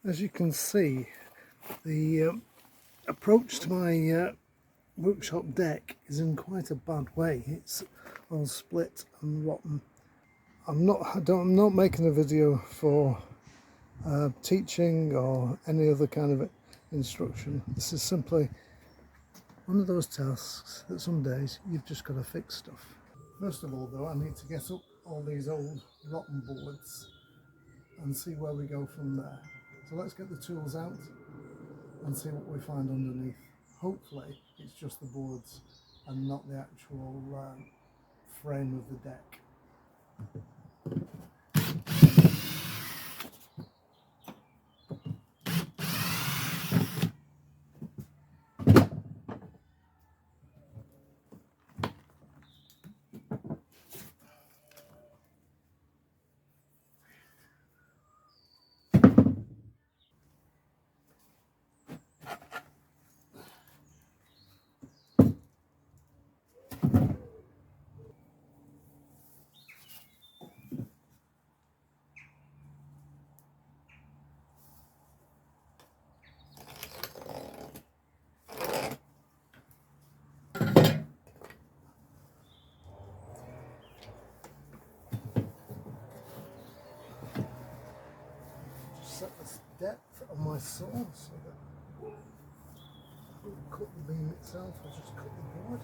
As you can see, the approach to my workshop deck is in quite a bad way. It's all split and rotten. I'm not making a video for teaching or any other kind of instruction. This is simply one of those tasks that some days you've just got to fix stuff. First of all though, I need to get up all these old rotten boards and see where we go from there. So let's get the tools out and see what we find underneath. Hopefully it's just the boards and not the actual frame of the deck. Set the depth of my saw so that I don't cut the beam itself, I just cut the board.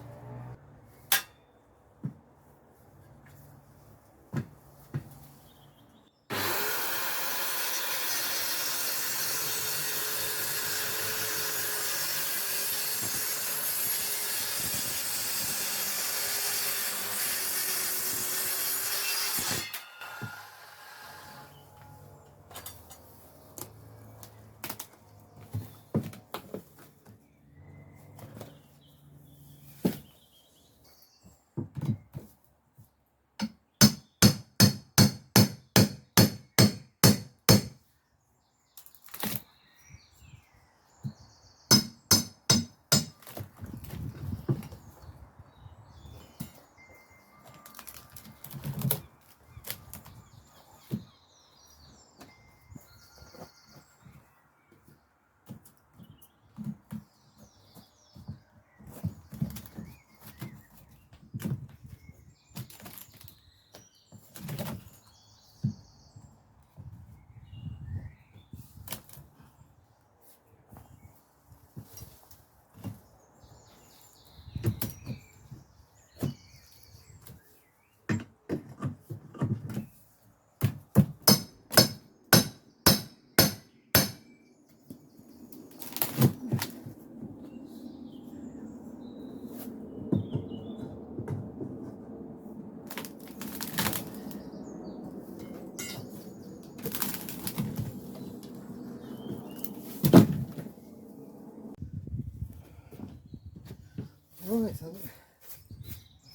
Right, I'm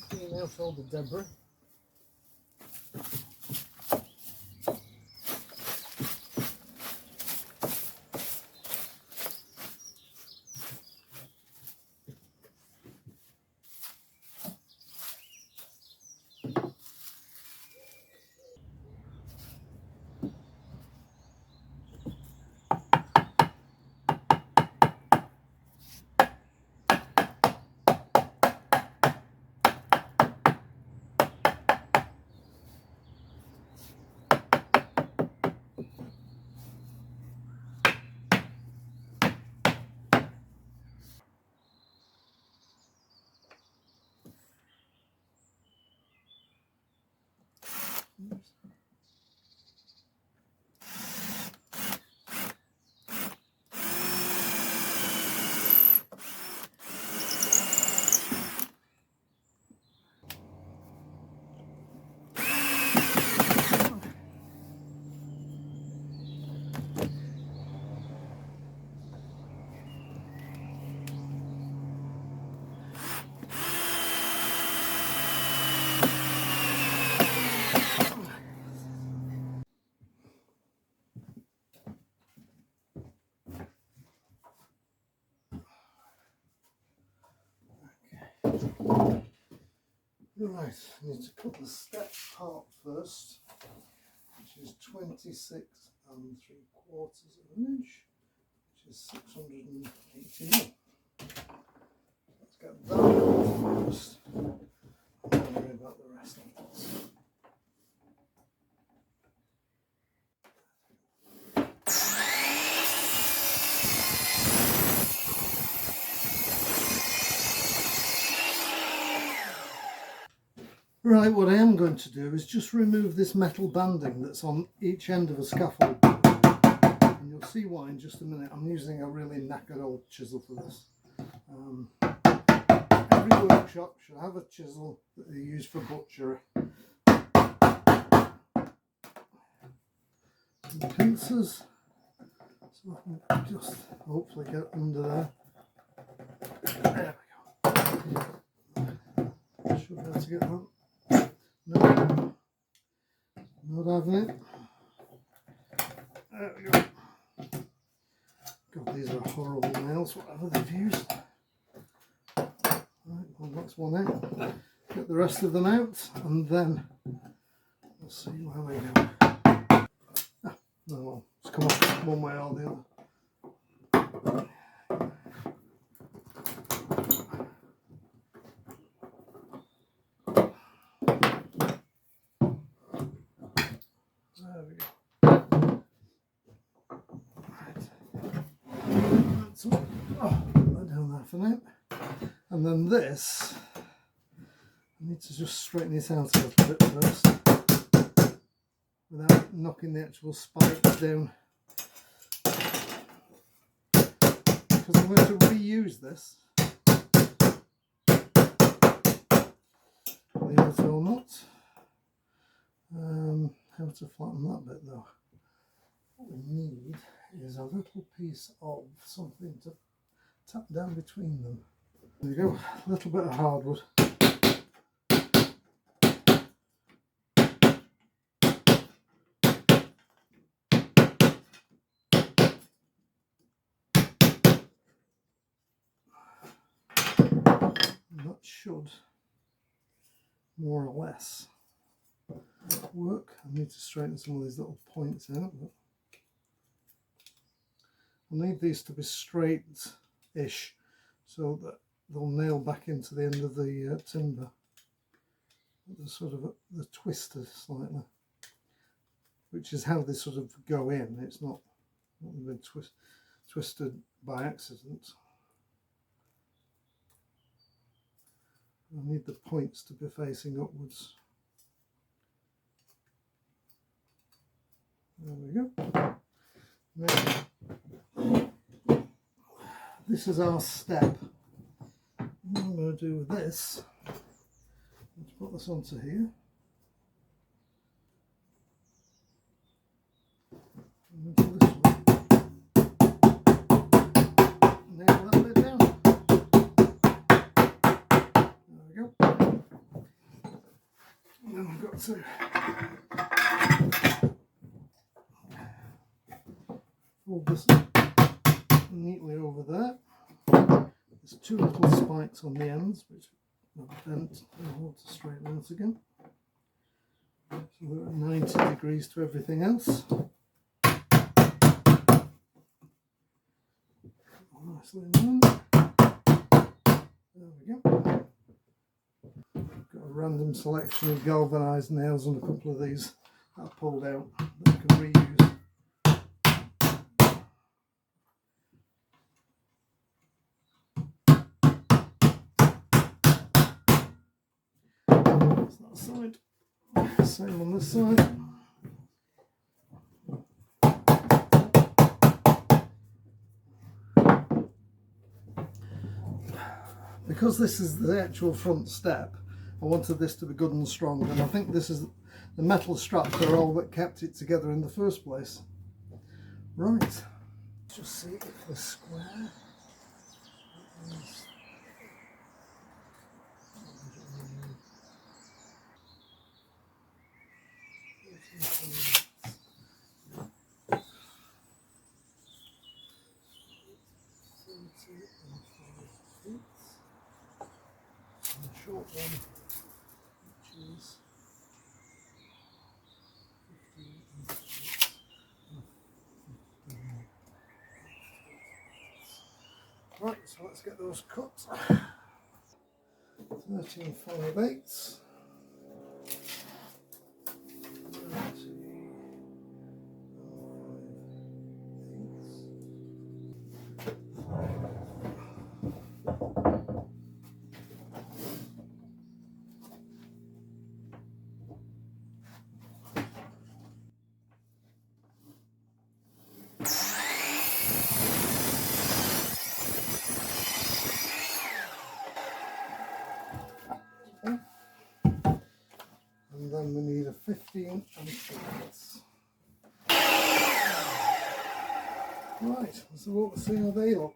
cleaning out all the debris. Right, I need to cut the step part first, which is 26 3/4 inch, which is 680 mil. Let's get that out first, and don't worry about the rest afterwards. Right, what I am going to do is just remove this metal banding that's on each end of a scaffold. And you'll see why in just a minute. I'm using a really knackered old chisel for this. Every workshop should have a chisel that they use for butchery. And pincers, so I can just hopefully get under there. There we go. Should be able to get that. No, not having it. There we go. God, these are horrible nails, whatever they've used. Right, well, that's one out. Get the rest of them out, and then we'll see where we go. Ah, no, well, it's come off one way or the other. There we go. Right. That's all. Oh, put that down there for now. And then this, I need to just straighten this out a little bit first, without knocking the actual spikes down. Because I'm going to reuse this. Believe it or not. How to flatten that bit though. What we need is a little piece of something to tap down between them. There you go, a little bit of hardwood. And that should more or less work. I need to straighten some of these little points out, but I need these to be straight-ish so that they'll nail back into the end of the timber. The sort of the twister slightly, which is how they sort of go in. It's not been twisted by accident. I need the points to be facing upwards. There we go. Now, this is our step. What I'm going to do with this, let's put this onto here. And go this way. Nail that bit down. There we go. And then we've got to fold this neatly over there. There's two little spikes on the ends which I've bent and I want to straighten out again. So we're at 90 degrees to everything else. Nicely in there. There we go. Got a random selection of galvanised nails on a couple of these that I pulled out that I can reuse. That side, same on this side. Because this is the actual front step, I wanted this to be good and strong, and I think this is the metal straps are all that kept it together in the first place. Right, let's just see if the square is short one, which is 15 inches. Right, so let's get those cut. 13 5/8. 13 5/8. And then we need a 15 1/8. Right, so we'll see how they look.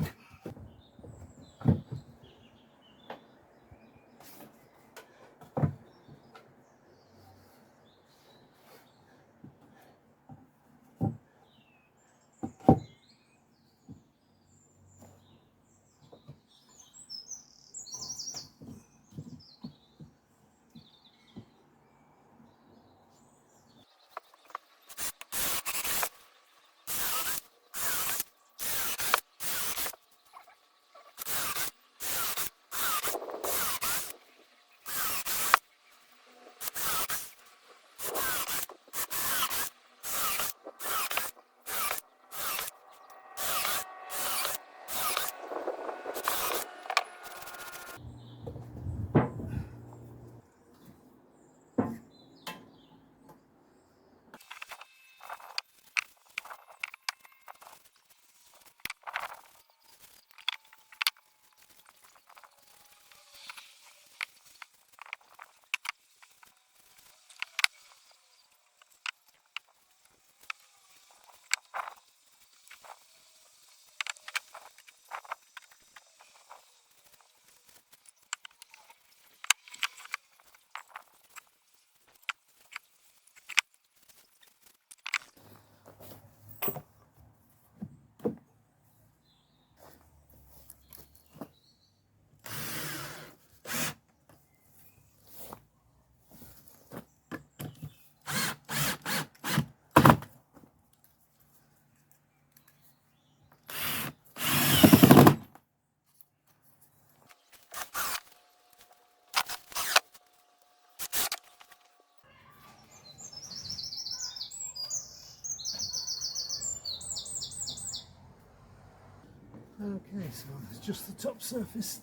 Okay, so it's just the top surface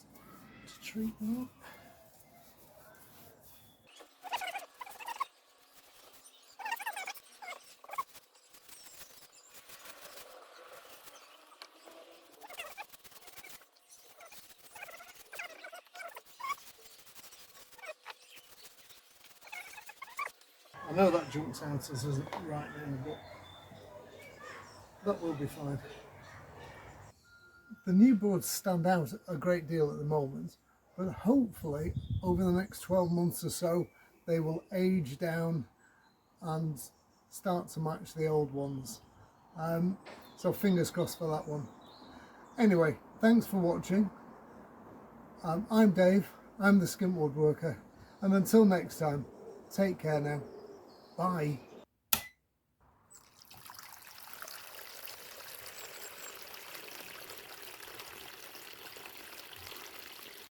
to treat now. I know that jumps out as right now, but that will be fine. The new boards stand out a great deal at the moment, but hopefully over the next 12 months or so they will age down and start to match the old ones. So fingers crossed for that one. Anyway, thanks for watching. I'm Dave, I'm the Skimp Woodworker, and until next time, take care now. Bye.